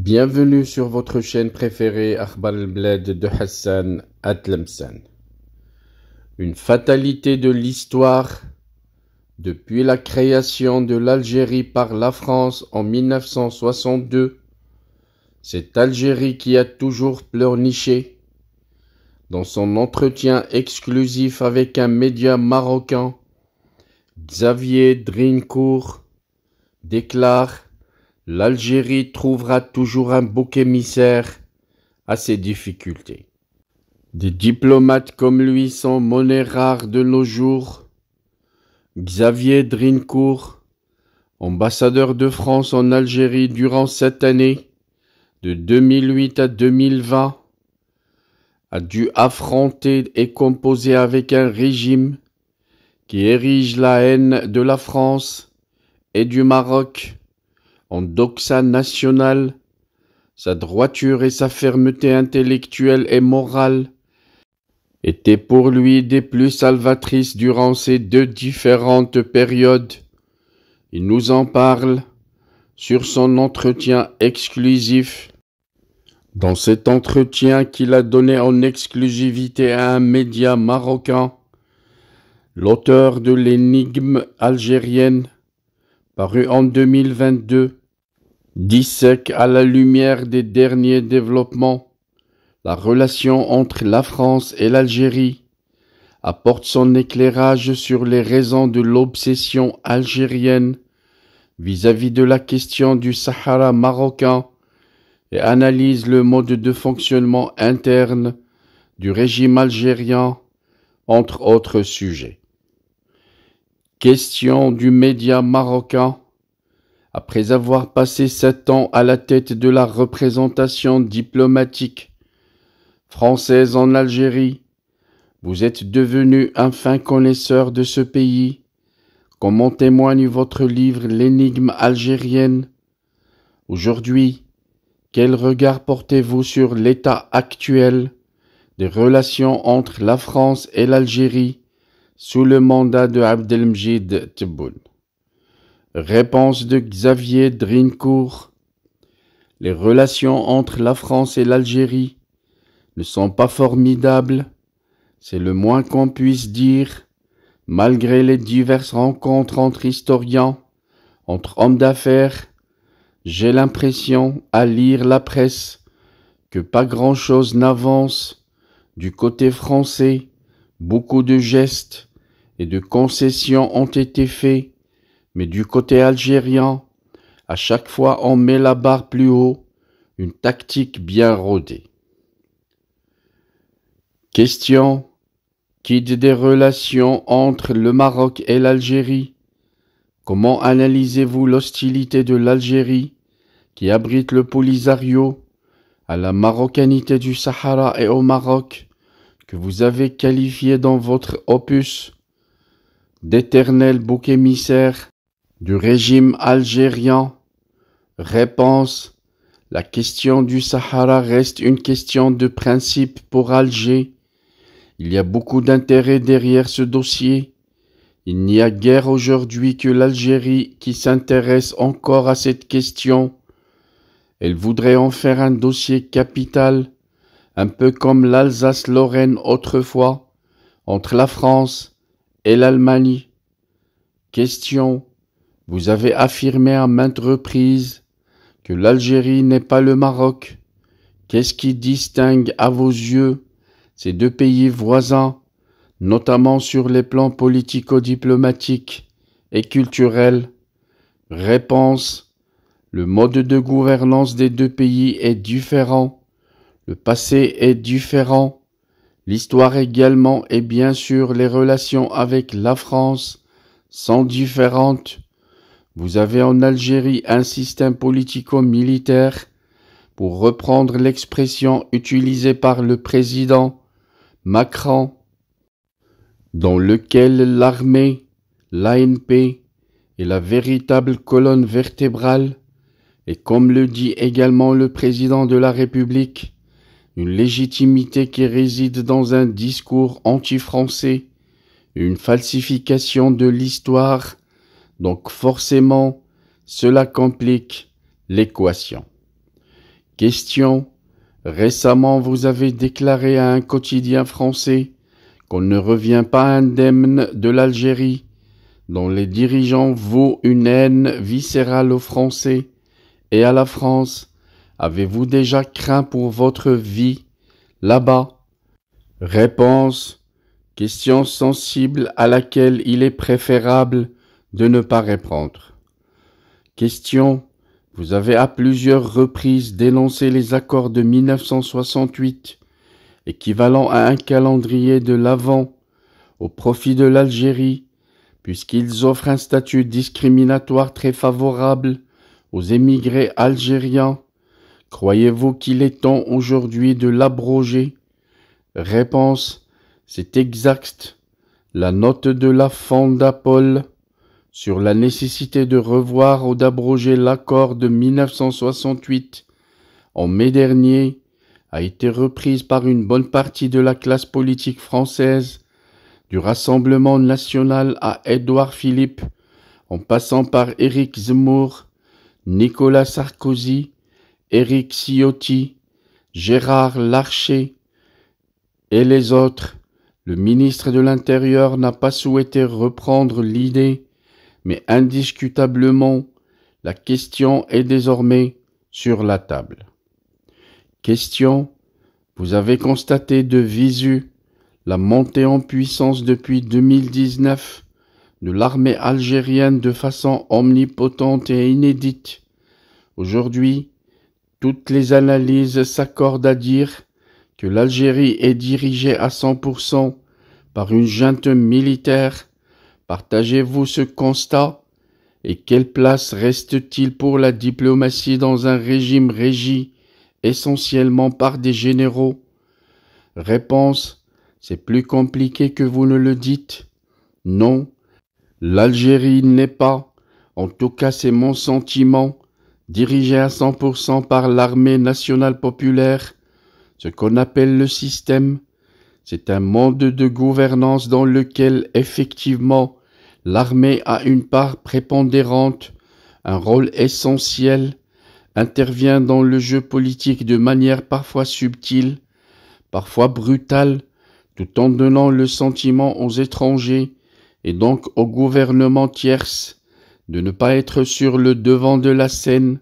Bienvenue sur votre chaîne préférée Akhbar al-Bled de Hassan Atlemsan. Une fatalité de l'histoire. Depuis la création de l'Algérie par la France en 1962, cette Algérie qui a toujours pleurniché. Dans son entretien exclusif avec un média marocain, Xavier Drincourt déclare: l'Algérie trouvera toujours un bouc émissaire à ses difficultés. Des diplomates comme lui sont monnaie rare de nos jours. Xavier Drincourt, ambassadeur de France en Algérie durant cette année, de 2008 à 2020, a dû affronter et composer avec un régime qui érige la haine de la France et du Maroc en doxa nationale. Sa droiture et sa fermeté intellectuelle et morale étaient pour lui des plus salvatrices durant ces deux différentes périodes. Il nous en parle sur son entretien exclusif. Dans cet entretien qu'il a donné en exclusivité à un média marocain, l'auteur de l'énigme algérienne, paru en 2022, dissèque à la lumière des derniers développements la relation entre la France et l'Algérie, apporte son éclairage sur les raisons de l'obsession algérienne vis-à-vis de la question du Sahara marocain et analyse le mode de fonctionnement interne du régime algérien, entre autres sujets. Question du média marocain. Après avoir passé 7 ans à la tête de la représentation diplomatique française en Algérie, vous êtes devenu un fin connaisseur de ce pays, comme en témoigne votre livre L'énigme algérienne. Aujourd'hui, quel regard portez-vous sur l'état actuel des relations entre la France et l'Algérie sous le mandat de Abdelmjid Tebboune? Réponse de Xavier Drincourt. Les relations entre la France et l'Algérie ne sont pas formidables, c'est le moins qu'on puisse dire, malgré les diverses rencontres entre historiens, entre hommes d'affaires. J'ai l'impression, à lire la presse, que pas grand-chose n'avance. Du côté français, beaucoup de gestes et de concessions ont été faits, mais du côté algérien, à chaque fois on met la barre plus haut, une tactique bien rodée. Question: guide des relations entre le Maroc et l'Algérie. Comment analysez-vous l'hostilité de l'Algérie, qui abrite le Polisario, à la marocanité du Sahara et au Maroc, que vous avez qualifié dans votre opus d'éternel bouc émissaire du régime algérien? Réponse: la question du Sahara reste une question de principe pour Alger. Il y a beaucoup d'intérêt derrière ce dossier. Il n'y a guère aujourd'hui que l'Algérie qui s'intéresse encore à cette question. Elle voudrait en faire un dossier capital, un peu comme l'Alsace-Lorraine autrefois, entre la France et l'Allemagne. Question: vous avez affirmé à maintes reprises que l'Algérie n'est pas le Maroc. Qu'est-ce qui distingue à vos yeux ces deux pays voisins, notamment sur les plans politico-diplomatiques et culturels? Réponse: le mode de gouvernance des deux pays est différent. Le passé est différent. L'histoire également, et bien sûr les relations avec la France sont différentes. Vous avez en Algérie un système politico-militaire, pour reprendre l'expression utilisée par le président Macron, dans lequel l'armée, l'ANP, est la véritable colonne vertébrale, et comme le dit également le président de la République, une légitimité qui réside dans un discours anti-français, une falsification de l'histoire, donc forcément cela complique l'équation. Question. Récemment, vous avez déclaré à un quotidien français qu'on ne revient pas indemne de l'Algérie, dont les dirigeants vouent une haine viscérale aux Français et à la France. Avez-vous déjà craint pour votre vie là-bas? Réponse. Question sensible à laquelle il est préférable de ne pas répondre. Question. Vous avez à plusieurs reprises dénoncé les accords de 1968, équivalent à un calendrier de l'Avent, au profit de l'Algérie, puisqu'ils offrent un statut discriminatoire très favorable aux émigrés algériens. Croyez-vous qu'il est temps aujourd'hui de l'abroger? Réponse. C'est exact. La note de la Fondapol sur la nécessité de revoir ou d'abroger l'accord de 1968 en mai dernier a été reprise par une bonne partie de la classe politique française, du Rassemblement national à Édouard Philippe, en passant par Éric Zemmour, Nicolas Sarkozy, Éric Ciotti, Gérard Larcher et les autres. Le ministre de l'Intérieur n'a pas souhaité reprendre l'idée, mais indiscutablement, la question est désormais sur la table. Question. Vous avez constaté de visu la montée en puissance depuis 2019 de l'armée algérienne de façon omnipotente et inédite. Aujourd'hui, toutes les analyses s'accordent à dire que l'Algérie est dirigée à 100% par une junte militaire. Partagez-vous ce constat? Et quelle place reste-t-il pour la diplomatie dans un régime régi essentiellement par des généraux? Réponse. C'est plus compliqué que vous ne le dites. Non, l'Algérie n'est pas, en tout cas c'est mon sentiment, dirigée à 100% par l'armée nationale populaire. Ce qu'on appelle le système, c'est un mode de gouvernance dans lequel effectivement l'armée a une part prépondérante, un rôle essentiel, intervient dans le jeu politique de manière parfois subtile, parfois brutale, tout en donnant le sentiment aux étrangers et donc au gouvernement tierce de ne pas être sur le devant de la scène.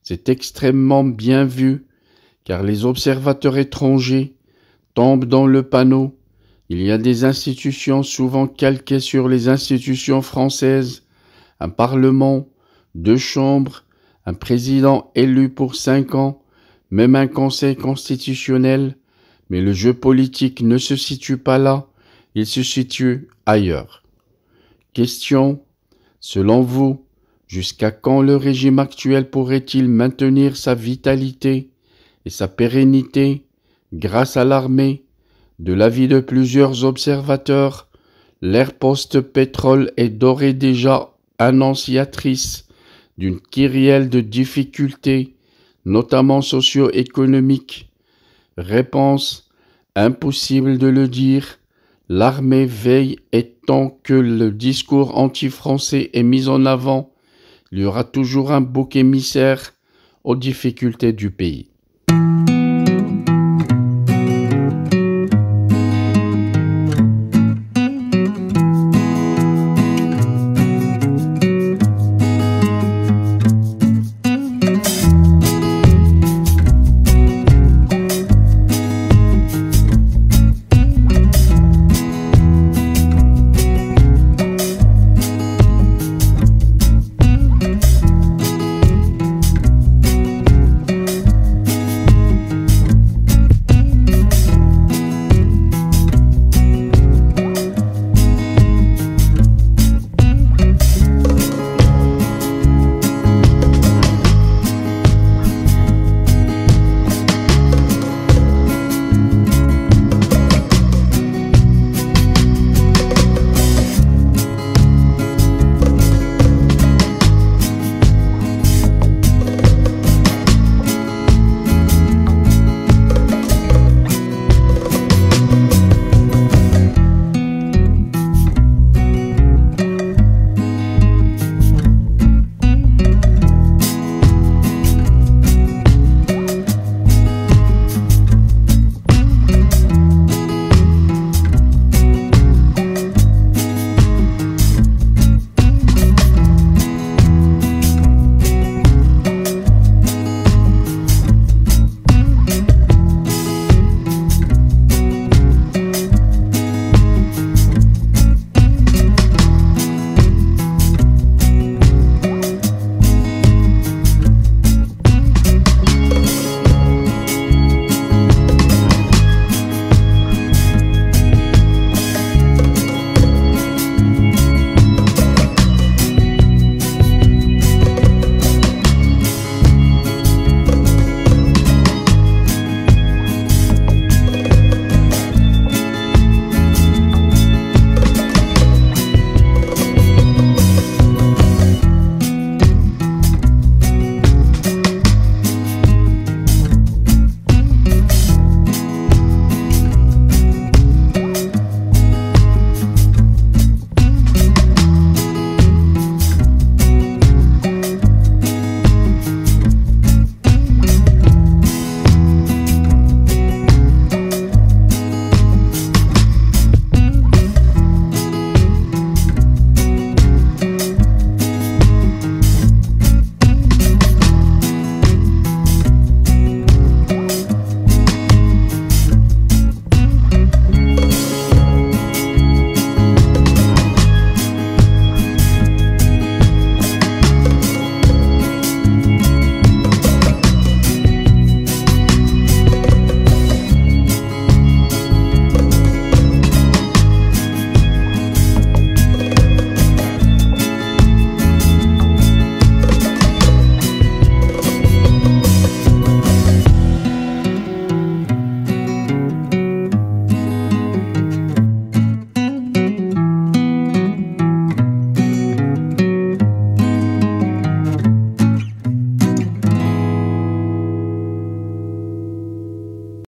C'est extrêmement bien vu, car les observateurs étrangers tombent dans le panneau. Il y a des institutions souvent calquées sur les institutions françaises, un parlement, 2 chambres, un président élu pour 5 ans, même un conseil constitutionnel, mais le jeu politique ne se situe pas là, il se situe ailleurs. Question. Selon vous, jusqu'à quand le régime actuel pourrait-il maintenir sa vitalité et sa pérennité grâce à l'armée? De l'avis de plusieurs observateurs, l'ère post-pétrole est d'ores et déjà annonciatrice d'une kyrielle de difficultés, notamment socio-économiques. Réponse. Impossible de le dire. L'armée veille et tant que le discours anti-français est mis en avant, il y aura toujours un bouc émissaire aux difficultés du pays.